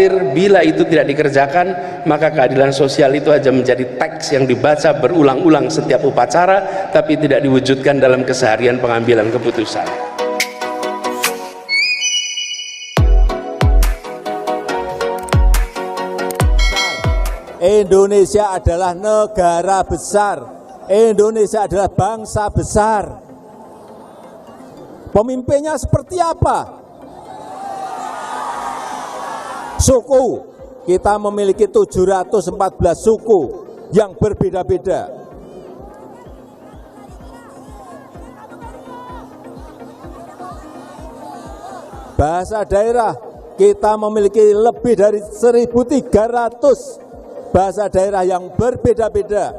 khawatir bila itu tidak dikerjakan, maka keadilan sosial itu aja menjadi teks yang dibaca berulang-ulang setiap upacara, tapi tidak diwujudkan dalam keseharian pengambilan keputusan. Indonesia adalah negara besar, Indonesia adalah bangsa besar. Pemimpinnya seperti apa? Suku, kita memiliki 714 suku yang berbeda-beda. Bahasa daerah, kita memiliki lebih dari 1.300 bahasa daerah yang berbeda-beda.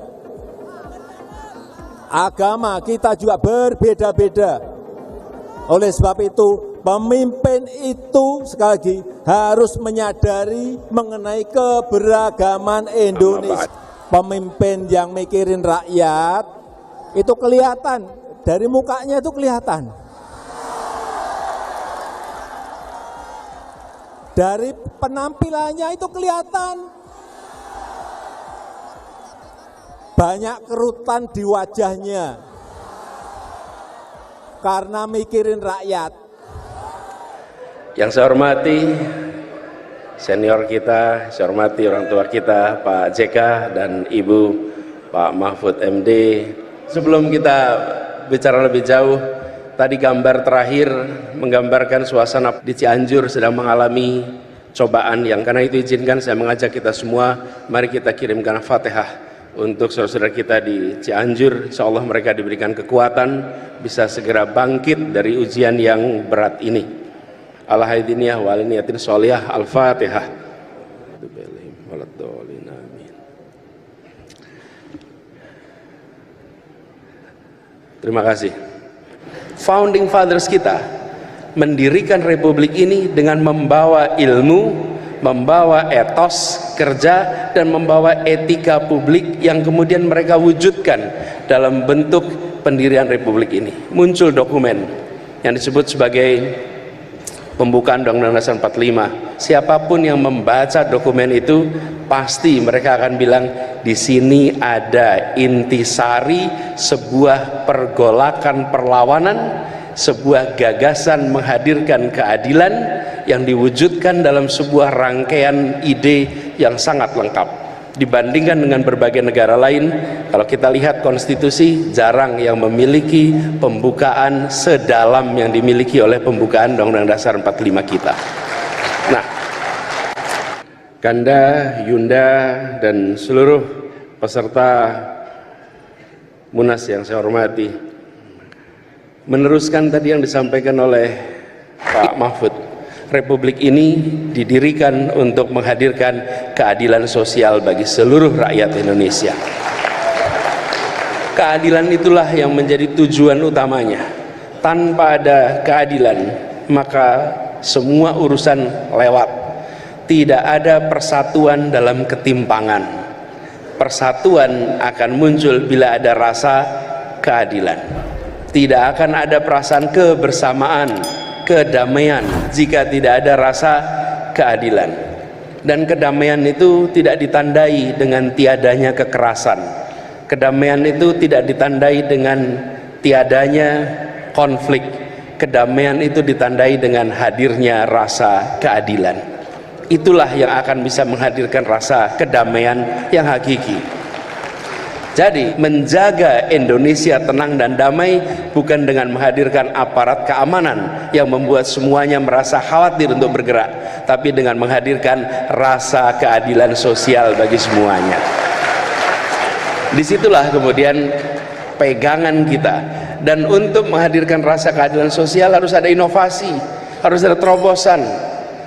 Agama kita juga berbeda-beda. Oleh sebab itu, pemimpin itu sekali lagi harus menyadari mengenai keberagaman Indonesia. Pemimpin yang mikirin rakyat itu kelihatan, dari mukanya itu kelihatan. Dari penampilannya itu kelihatan. Banyak kerutan di wajahnya karena mikirin rakyat. Yang saya hormati senior kita, saya hormati orang tua kita Pak JK dan Ibu Pak Mahfud MD. Sebelum kita bicara lebih jauh, tadi gambar terakhir menggambarkan suasana di Cianjur sedang mengalami cobaan yang karena itu izinkan saya mengajak kita semua, mari kita kirimkan Fatihah untuk saudara-saudara kita di Cianjur. Insya Allah mereka diberikan kekuatan bisa segera bangkit dari ujian yang berat ini. Al-Haidiniyah wal-niyatin sholihah. Al-Fatihah. Terima kasih. Founding Fathers kita mendirikan republik ini dengan membawa ilmu, membawa etos kerja, dan membawa etika publik yang kemudian mereka wujudkan dalam bentuk pendirian republik ini. Muncul dokumen yang disebut sebagai pembukaan Undang-Undang Dasar 45. Siapapun yang membaca dokumen itu pasti mereka akan bilang di sini ada intisari sebuah pergolakan perlawanan, sebuah gagasan menghadirkan keadilan yang diwujudkan dalam sebuah rangkaian ide yang sangat lengkap. Dibandingkan dengan berbagai negara lain, kalau kita lihat konstitusi, jarang yang memiliki pembukaan sedalam yang dimiliki oleh pembukaan Undang-Undang Dasar 45 kita. Nah, Kanda, Yunda, dan seluruh peserta Munas yang saya hormati, meneruskan tadi yang disampaikan oleh Pak Mahfud, Republik ini didirikan untuk menghadirkan keadilan sosial bagi seluruh rakyat Indonesia. Keadilan itulah yang menjadi tujuan utamanya. Tanpa ada keadilan, maka semua urusan lewat. Tidak ada persatuan dalam ketimpangan. Persatuan akan muncul bila ada rasa keadilan. Tidak akan ada perasaan kebersamaan, kedamaian jika tidak ada rasa keadilan. Dan kedamaian itu tidak ditandai dengan tiadanya kekerasan. Kedamaian itu tidak ditandai dengan tiadanya konflik. Kedamaian itu ditandai dengan hadirnya rasa keadilan. Itulah yang akan bisa menghadirkan rasa kedamaian yang hakiki. Jadi menjaga Indonesia tenang dan damai bukan dengan menghadirkan aparat keamanan yang membuat semuanya merasa khawatir untuk bergerak, tapi dengan menghadirkan rasa keadilan sosial bagi semuanya. Disitulah kemudian pegangan kita. Dan untuk menghadirkan rasa keadilan sosial harus ada inovasi, harus ada terobosan.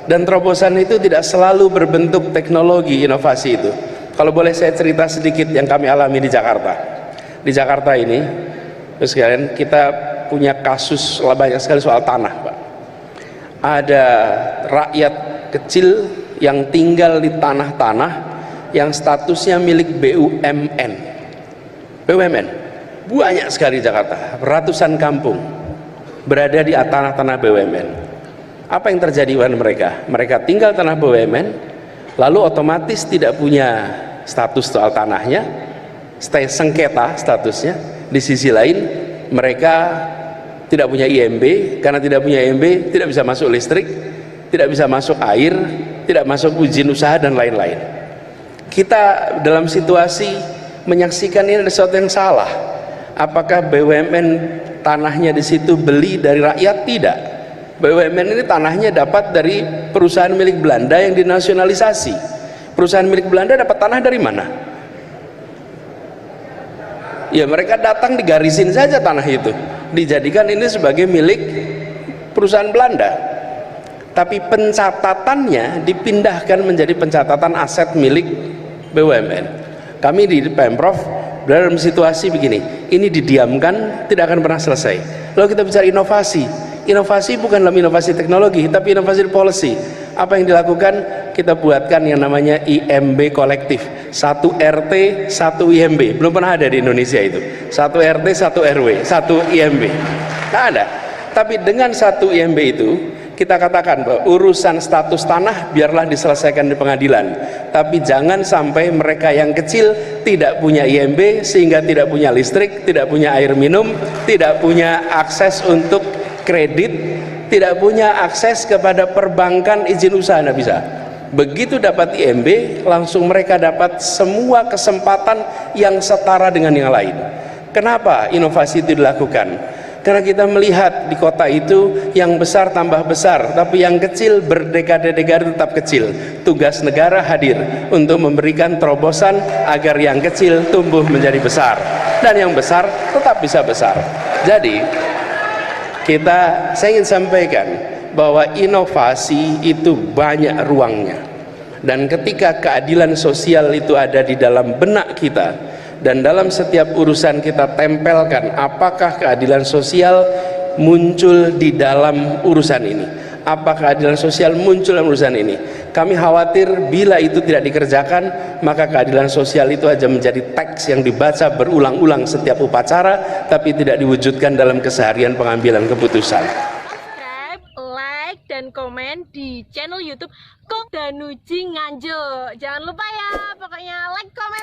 Dan terobosan itu tidak selalu berbentuk teknologi inovasi itu. Kalau boleh saya cerita sedikit yang kami alami di Jakarta. Di Jakarta ini, sekalian, kita punya kasus banyak sekali soal tanah, Pak. Ada rakyat kecil yang tinggal di tanah-tanah yang statusnya milik BUMN. BUMN, banyak sekali di Jakarta, ratusan kampung berada di tanah-tanah BUMN. Apa yang terjadi pada mereka? Mereka tinggal tanah BUMN, lalu otomatis tidak punya status soal tanahnya, stay sengketa statusnya. Di sisi lain, mereka tidak punya IMB, karena tidak punya IMB tidak bisa masuk listrik, tidak bisa masuk air, tidak masuk izin usaha dan lain-lain. Kita dalam situasi menyaksikan ini ada sesuatu yang salah. Apakah BUMN tanahnya di situ beli dari rakyat? Tidak. BUMN ini tanahnya dapat dari perusahaan milik Belanda yang dinasionalisasi. Perusahaan milik Belanda dapat tanah dari mana? Ya mereka datang digarisin saja tanah itu, dijadikan ini sebagai milik perusahaan Belanda. Tapi pencatatannya dipindahkan menjadi pencatatan aset milik BUMN. Kami di Pemprov berada dalam situasi begini, ini didiamkan tidak akan pernah selesai. Lalu kita bicara inovasi. Inovasi bukan dalam inovasi teknologi, tapi inovasi policy. Apa yang dilakukan? Kita buatkan yang namanya IMB kolektif, 1 RT 1 IMB. Belum pernah ada di Indonesia itu, 1 RT 1 RW 1 IMB, nggak ada. Tapi dengan 1 IMB itu kita katakan bahwa urusan status tanah biarlah diselesaikan di pengadilan, tapi jangan sampai mereka yang kecil tidak punya IMB sehingga tidak punya listrik, tidak punya air minum, tidak punya akses untuk kredit, tidak punya akses kepada perbankan, izin usaha, nggak bisa. Begitu dapat IMB, langsung mereka dapat semua kesempatan yang setara dengan yang lain. Kenapa inovasi itu dilakukan? Karena kita melihat di kota itu yang besar tambah besar, tapi yang kecil berdekade-dekade tetap kecil. Tugas negara hadir untuk memberikan terobosan agar yang kecil tumbuh menjadi besar dan yang besar tetap bisa besar. Jadi saya ingin sampaikan bahwa inovasi itu banyak ruangnya, dan ketika keadilan sosial itu ada di dalam benak kita dan dalam setiap urusan kita tempelkan apakah keadilan sosial muncul di dalam urusan ini, apakah keadilan sosial muncul dalam urusan ini. Kami khawatir bila itu tidak dikerjakan, maka keadilan sosial itu aja menjadi teks yang dibaca berulang-ulang setiap upacara, tapi tidak diwujudkan dalam keseharian pengambilan keputusan. Subscribe, like, dan komen di channel YouTube Kok Danuji Nganjuk. Jangan lupa ya, pokoknya like, komen.